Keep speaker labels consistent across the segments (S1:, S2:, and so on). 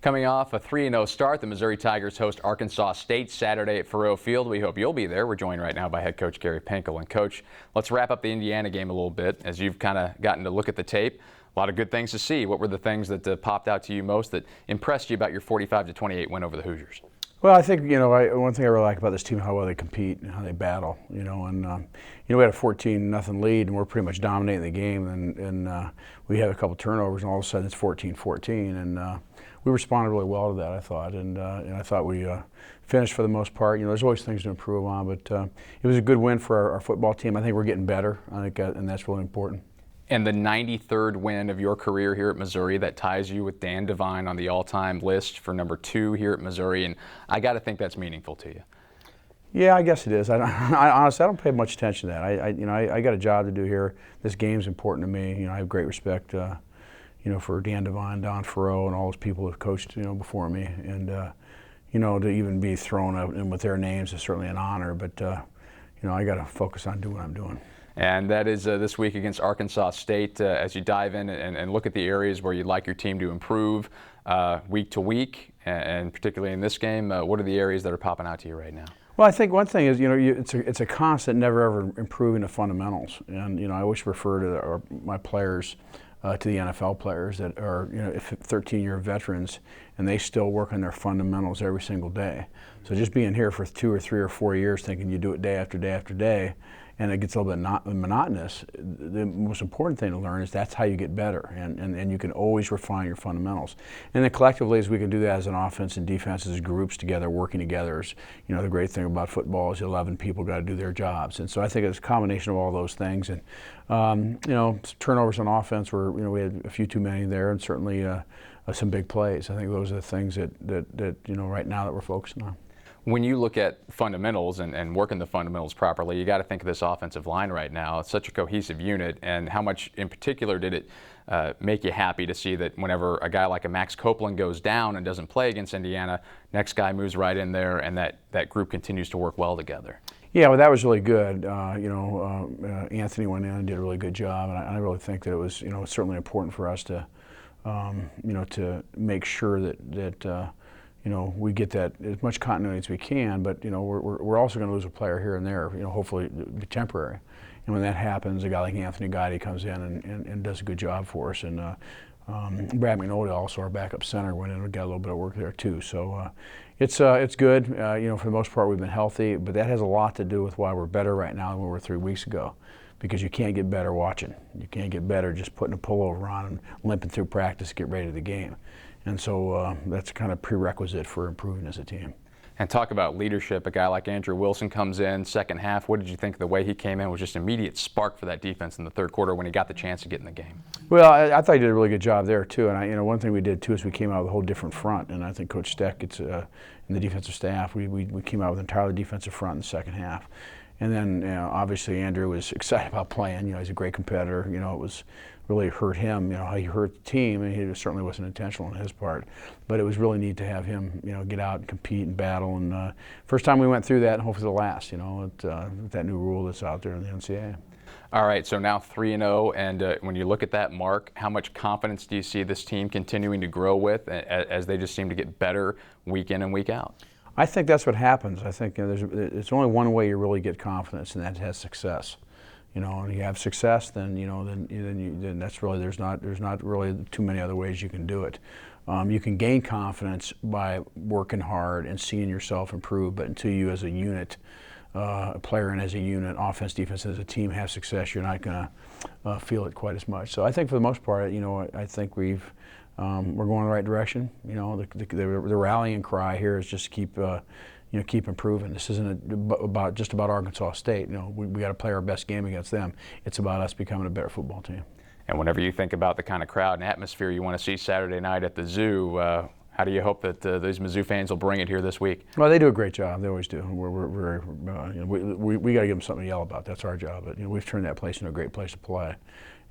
S1: Coming off a 3-0 start, the Missouri Tigers host Arkansas State Saturday at Faurot Field. We hope you'll be there. We're joined right now by head coach Gary Pinkel. And Coach, let's wrap up the Indiana game a little bit as you've kind of gotten to look at the tape. A lot of good things to see. What were the things that popped out to you most that impressed you about your 45-28 win over the Hoosiers?
S2: Well, I think, one thing I really like about this team is how well they compete and how they battle, we had a 14-0 lead and we're pretty much dominating the game, and we had a couple turnovers and all of a sudden it's 14-14, and we responded really well to that, I thought, and I thought we finished for the most part. There's always things to improve on, but it was a good win for our football team. I think we're getting better, and that's really important.
S1: And the 93rd win of your career here at Missouri, that ties you with Dan Devine on the all-time list for number 2 here at Missouri, and I got to think that's meaningful to you.
S2: Yeah, I guess it is. Honestly, I don't pay much attention to that. I got a job to do here. This game's important to me. I have great respect, for Dan Devine, Don Faurot, and all those people who've coached, before me, and to even be thrown out in with their names is certainly an honor. But I got to focus on doing what I'm doing.
S1: And that is this week against Arkansas State. As you dive in and look at the areas where you'd like your team to improve week to week, and particularly in this game, what are the areas that are popping out to you right now?
S2: Well, I think one thing is, it's a constant, never ever improving the fundamentals. And I always refer to my players, to the NFL players that are 13-year veterans, and they still work on their fundamentals every single day. So just being here for 2 or 3 or 4 years, thinking you do it day after day after day, and it gets a little bit monotonous, the most important thing to learn is that's how you get better, and you can always refine your fundamentals. And then collectively, as we can do that as an offense and defense, as groups together, working together, is, the great thing about football is 11 people got to do their jobs. And so I think it's a combination of all those things. And, turnovers on offense were, we had a few too many there, and certainly some big plays. I think those are the things that right now that we're focusing on.
S1: When you look at fundamentals and working the fundamentals properly, you got to think of this offensive line right now. It's such a cohesive unit, and how much in particular did it make you happy to see that whenever a guy like a Max Copeland goes down and doesn't play against Indiana, next guy moves right in there, and that group continues to work well together?
S2: Yeah, well, that was really good. Anthony went in and did a really good job, and I really think that it was, certainly important for us to, to make sure that we get that as much continuity as we can, but we're also going to lose a player here and there. Hopefully it'll be temporary. And when that happens, a guy like Anthony Gotti comes in and does a good job for us. And Brad McNulty, also our backup center, went in and got a little bit of work there too. So it's good. For the most part, we've been healthy, but that has a lot to do with why we're better right now than we were 3 weeks ago. Because you can't get better watching. You can't get better just putting a pullover on and limping through practice to get ready to the game. And so that's kind of prerequisite for improving as a team.
S1: And talk about leadership. A guy like Andrew Wilson comes in second half. What did you think of the way he came in? Was just immediate spark for that defense in the third quarter when he got the chance to get in the game?
S2: Well, I thought he did a really good job there too. And one thing we did too is we came out with a whole different front. And I think Coach Steck, and the defensive staff, we came out with an entirely defensive front in the second half. And then, obviously, Andrew was excited about playing. He's a great competitor. It was really hurt him. How he hurt the team, and he certainly wasn't intentional on his part. But it was really neat to have him, get out and compete and battle. And first time we went through that, and hopefully the last. With that new rule that's out there in the NCAA.
S1: All right, so now 3-0, and when you look at that mark, how much confidence do you see this team continuing to grow with as they just seem to get better week in and week out?
S2: I think that's what happens. I think it's only one way you really get confidence, and that has success. And you have success, then then that's really there's not really too many other ways you can do it. You can gain confidence by working hard and seeing yourself improve, but until you as a unit, a player and as a unit, offense, defense, as a team have success, you're not going to feel it quite as much. So I think for the most part, I think we're going in the right direction. The rallying cry here is just keep improving. This isn't just about Arkansas State. We got to play our best game against them. It's about us becoming a better football team.
S1: And whenever you think about the kind of crowd and atmosphere you want to see Saturday night at the Zoo, how do you hope that these Mizzou fans will bring it here this week?
S2: Well, they do a great job. They always do. We're very, we got to give them something to yell about. That's our job. But we've turned that place into a great place to play.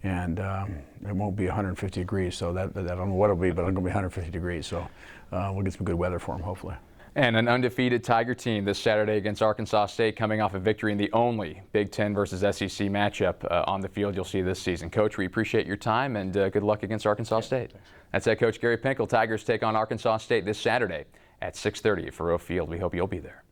S2: And it won't be 150 degrees, so that I don't know what it'll be, but it's going to be 150 degrees. So we'll get some good weather for them, hopefully.
S1: And an undefeated Tiger team this Saturday against Arkansas State, coming off a victory in the only Big Ten versus SEC matchup on the field you'll see this season. Coach, we appreciate your time, and good luck against Arkansas State. That's head coach Gary Pinkel. Tigers take on Arkansas State this Saturday at 6:30 at Faurot Field. We hope you'll be there.